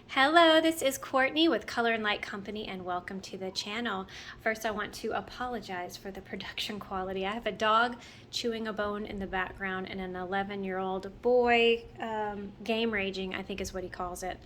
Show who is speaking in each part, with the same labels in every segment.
Speaker 1: Hello, this is Courtney with Color and Light Company and welcome to the channel. First, I want to apologize for the production quality. I have a dog chewing a bone in the background and an 11-year-old boy game raging, I think is what he calls it.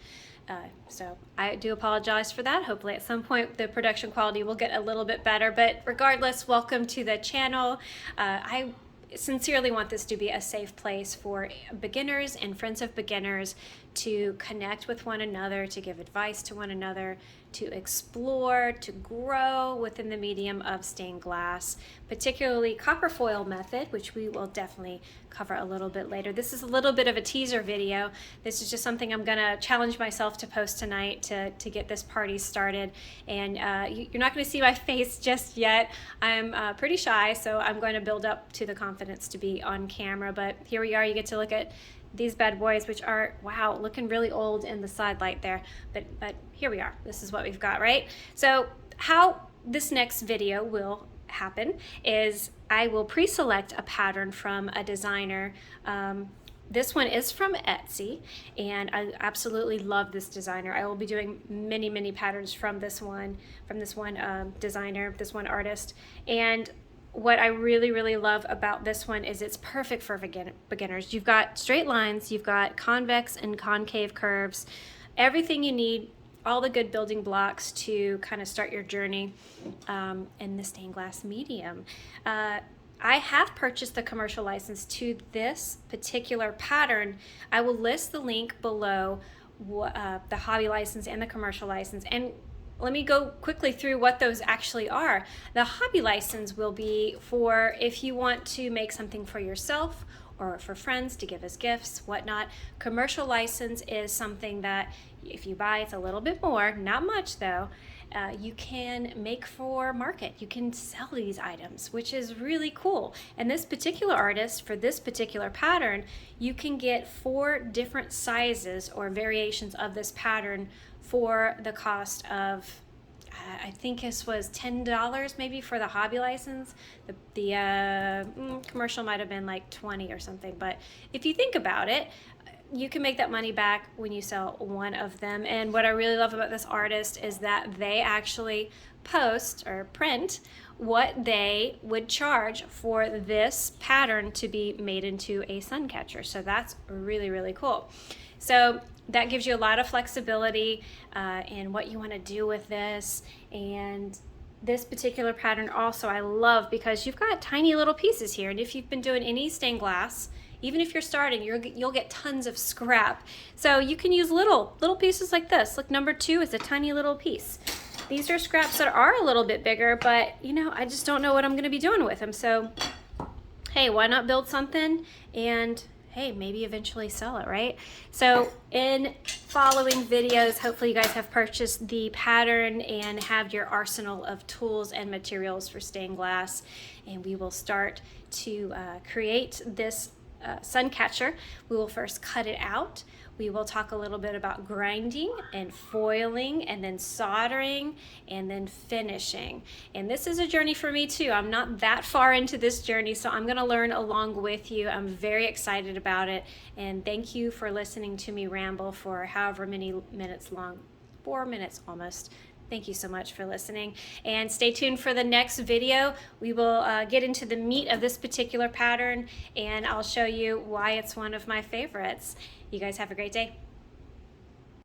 Speaker 1: So I do apologize for that. Hopefully at some point the production quality will get a little bit better, but regardless, welcome to the channel. I sincerely want this to be a safe place for beginners and friends of beginners to connect with one another, to give advice to one another, to explore, to grow within the medium of stained glass, particularly copper foil method, which we will definitely cover a little bit later. This is a little bit of a teaser video. This is just something I'm gonna challenge myself to post tonight to get this party started. And you're not gonna see my face just yet. I'm pretty shy, so I'm going to build up to the confidence to be on camera, but here we are. You get to look at these bad boys, which are, wow, looking really old in the side light there, but here we are. This is what we've got, right? So how this next video will happen is I will pre-select a pattern from a designer. This one is from Etsy, and I absolutely love this designer. I will be doing many patterns from this one designer, this one artist. And what I really love about this one is it's perfect for beginners. You've got straight lines, you've got convex and concave curves, everything you need, all the good building blocks to kind of start your journey in the stained glass medium. I have purchased the commercial license to this particular pattern. I will list the link below, the hobby license and the commercial license. And let me go quickly through what those actually are. The hobby license will be for if you want to make something for yourself or for friends to give as gifts, whatnot. Commercial license is something that if you buy, it's a little bit more, not much though. You can make for market. You can sell these items, which is really cool. And this particular artist, for this particular pattern, you can get 4 different sizes or variations of this pattern for the cost of, I think this was $10 maybe for the hobby license. The commercial might have been like 20 or something. But if you think about it, you can make that money back when you sell one of them. And what I really love about this artist is that they actually post or print what they would charge for this pattern to be made into a sun catcher. So that's really cool. So that gives you a lot of flexibility in what you want to do with this. And this particular pattern also I love because you've got tiny little pieces here. And if you've been doing any stained glass, even if you're starting, you'll get tons of scrap. So you can use little pieces like this. Look, number 2 is a tiny little piece. These are scraps that are a little bit bigger, but you know, I just don't know what I'm gonna be doing with them. So, hey, why not build something and hey, maybe eventually sell it, right? So in following videos, hopefully you guys have purchased the pattern and have your arsenal of tools and materials for stained glass. And we will start to create this sun catcher. We will first cut it out. We will talk a little bit about grinding and foiling and then soldering and then finishing. And this is a journey for me too. I'm not that far into this journey, so I'm gonna learn along with you. I'm very excited about it. And thank you for listening to me ramble for however many minutes long, 4 minutes almost. Thank you so much for listening, and stay tuned for the next video. We will get into the meat of this particular pattern, and I'll show you why it's one of my favorites. You guys have a great day.